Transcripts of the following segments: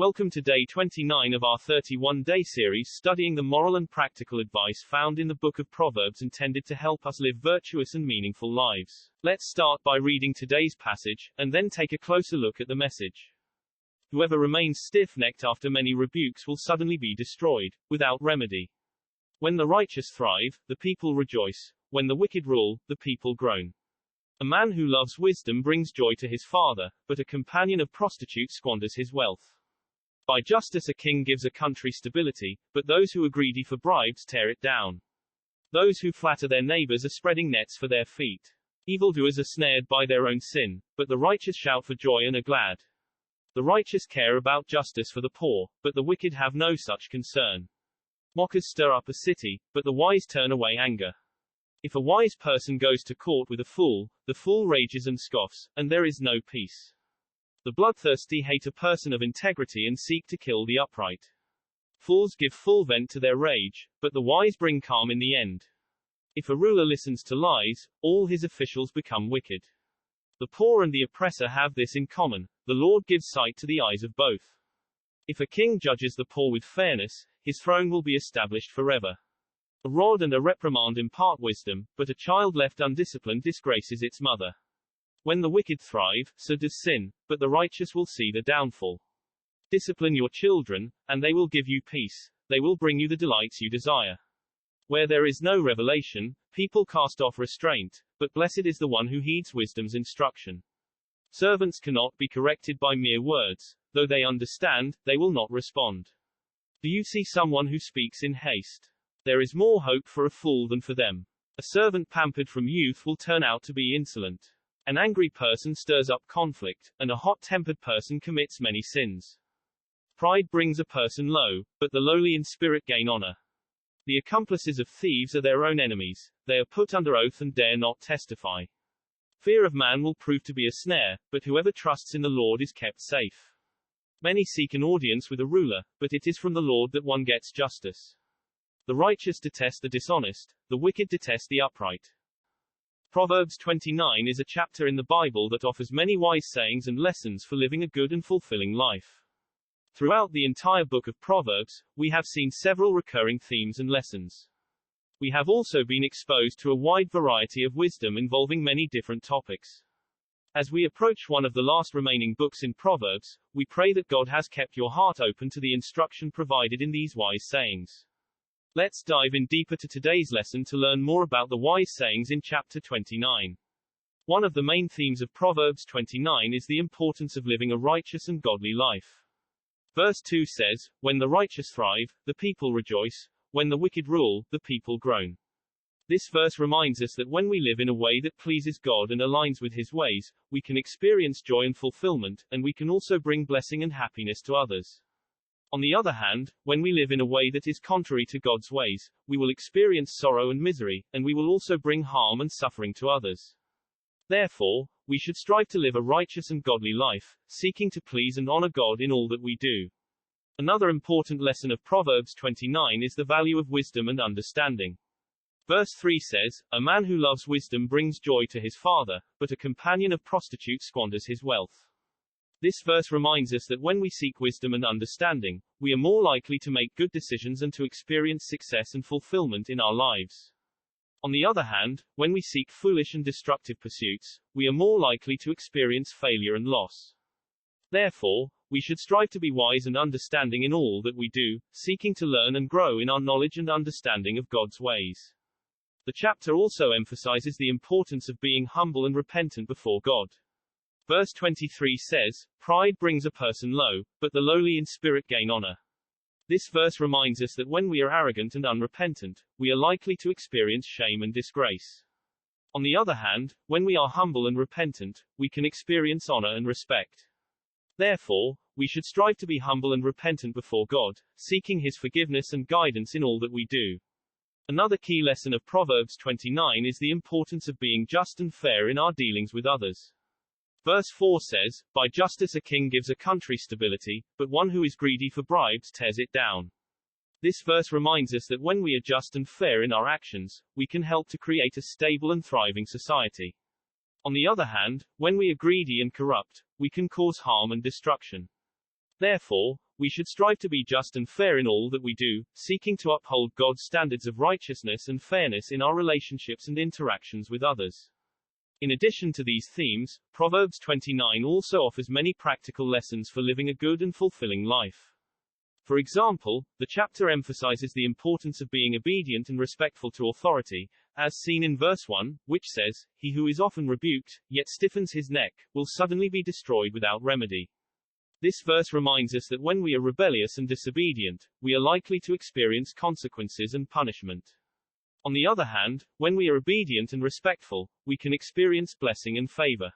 Welcome to day 29 of our 31-day series studying the moral and practical advice found in the book of Proverbs intended to help us live virtuous and meaningful lives. Let's start by reading today's passage, and then take a closer look at the message. Whoever remains stiff-necked after many rebukes will suddenly be destroyed, without remedy. When the righteous thrive, the people rejoice. When the wicked rule, the people groan. A man who loves wisdom brings joy to his father, but a companion of prostitutes squanders his wealth. By justice a king gives a country stability, but those who are greedy for bribes tear it down. Those who flatter their neighbors are spreading nets for their feet. Evildoers are snared by their own sin, but the righteous shout for joy and are glad. The righteous care about justice for the poor, but the wicked have no such concern. Mockers stir up a city, but the wise turn away anger. If a wise person goes to court with a fool, the fool rages and scoffs, and there is no peace. The bloodthirsty hate a person of integrity and seek to kill the upright. Fools give full vent to their rage, but the wise bring calm in the end. If a ruler listens to lies, all his officials become wicked. The poor and the oppressor have this in common: the Lord gives sight to the eyes of both. If a king judges the poor with fairness, his throne will be established forever. A rod and a reprimand impart wisdom, but a child left undisciplined disgraces its mother. When the wicked thrive, so does sin, but the righteous will see the downfall. Discipline your children, and they will give you peace. They will bring you the delights you desire. Where there is no revelation, people cast off restraint, but blessed is the one who heeds wisdom's instruction. Servants cannot be corrected by mere words. Though they understand, they will not respond. Do you see someone who speaks in haste? There is more hope for a fool than for them. A servant pampered from youth will turn out to be insolent. An angry person stirs up conflict, and a hot-tempered person commits many sins. Pride brings a person low, but the lowly in spirit gain honor. The accomplices of thieves are their own enemies. They are put under oath and dare not testify. Fear of man will prove to be a snare, but whoever trusts in the Lord is kept safe. Many seek an audience with a ruler, but it is from the Lord that one gets justice. The righteous detest the dishonest, the wicked detest the upright. Proverbs 29 is a chapter in the Bible that offers many wise sayings and lessons for living a good and fulfilling life. Throughout the entire book of Proverbs, we have seen several recurring themes and lessons. We have also been exposed to a wide variety of wisdom involving many different topics. As we approach one of the last remaining books in Proverbs, we pray that God has kept your heart open to the instruction provided in these wise sayings. Let's dive in deeper to today's lesson to learn more about the wise sayings in chapter 29. One of the main themes of Proverbs 29 is the importance of living a righteous and godly life. Verse 2 says, "When the righteous thrive, the people rejoice. When the wicked rule, the people groan." This verse reminds us that when we live in a way that pleases God and aligns with His ways, we can experience joy and fulfillment, and we can also bring blessing and happiness to others. On the other hand, when we live in a way that is contrary to God's ways, we will experience sorrow and misery, and we will also bring harm and suffering to others. Therefore, we should strive to live a righteous and godly life, seeking to please and honor God in all that we do. Another important lesson of Proverbs 29 is the value of wisdom and understanding. Verse 3 says, "A man who loves wisdom brings joy to his father, but a companion of prostitutes squanders his wealth." This verse reminds us that when we seek wisdom and understanding, we are more likely to make good decisions and to experience success and fulfillment in our lives. On the other hand, when we seek foolish and destructive pursuits, we are more likely to experience failure and loss. Therefore, we should strive to be wise and understanding in all that we do, seeking to learn and grow in our knowledge and understanding of God's ways. The chapter also emphasizes the importance of being humble and repentant before God. Verse 23 says, "Pride brings a person low, but the lowly in spirit gain honor." This verse reminds us that when we are arrogant and unrepentant, we are likely to experience shame and disgrace. On the other hand, when we are humble and repentant, we can experience honor and respect. Therefore, we should strive to be humble and repentant before God, seeking His forgiveness and guidance in all that we do. Another key lesson of Proverbs 29 is the importance of being just and fair in our dealings with others. Verse 4 says, "By justice a king gives a country stability, but one who is greedy for bribes tears it down." This verse reminds us that when we are just and fair in our actions, we can help to create a stable and thriving society. On the other hand, when we are greedy and corrupt, we can cause harm and destruction. Therefore, we should strive to be just and fair in all that we do, seeking to uphold God's standards of righteousness and fairness in our relationships and interactions with others. In addition to these themes, Proverbs 29 also offers many practical lessons for living a good and fulfilling life. For example, the chapter emphasizes the importance of being obedient and respectful to authority, as seen in verse 1, which says, "He who is often rebuked, yet stiffens his neck, will suddenly be destroyed without remedy." This verse reminds us that when we are rebellious and disobedient, we are likely to experience consequences and punishment. On the other hand, when we are obedient and respectful, we can experience blessing and favor.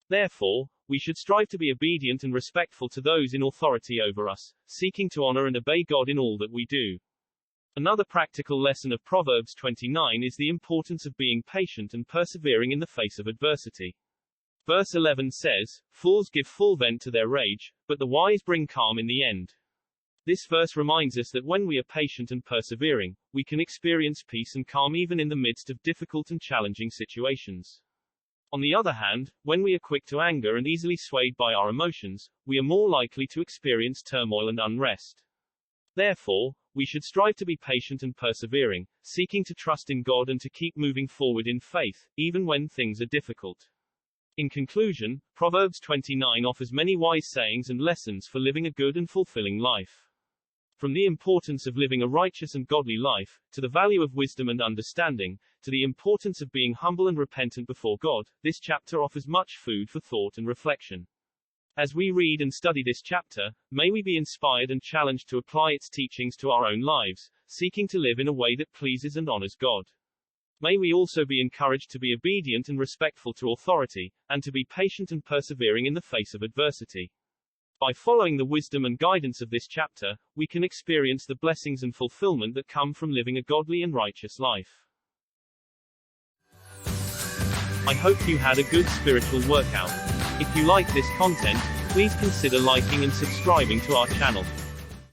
Therefore, we should strive to be obedient and respectful to those in authority over us, seeking to honor and obey God in all that we do. Another practical lesson of Proverbs 29 is the importance of being patient and persevering in the face of adversity. Verse 11 says, "Fools give full vent to their rage, but the wise bring calm in the end." This verse reminds us that when we are patient and persevering, we can experience peace and calm even in the midst of difficult and challenging situations. On the other hand, when we are quick to anger and easily swayed by our emotions, we are more likely to experience turmoil and unrest. Therefore, we should strive to be patient and persevering, seeking to trust in God and to keep moving forward in faith, even when things are difficult. In conclusion, Proverbs 29 offers many wise sayings and lessons for living a good and fulfilling life. From the importance of living a righteous and godly life, to the value of wisdom and understanding, to the importance of being humble and repentant before God, this chapter offers much food for thought and reflection. As we read and study this chapter, may we be inspired and challenged to apply its teachings to our own lives, seeking to live in a way that pleases and honors God. May we also be encouraged to be obedient and respectful to authority, and to be patient and persevering in the face of adversity. By following the wisdom and guidance of this chapter, we can experience the blessings and fulfillment that come from living a godly and righteous life. I hope you had a good spiritual workout. If you like this content, please consider liking and subscribing to our channel.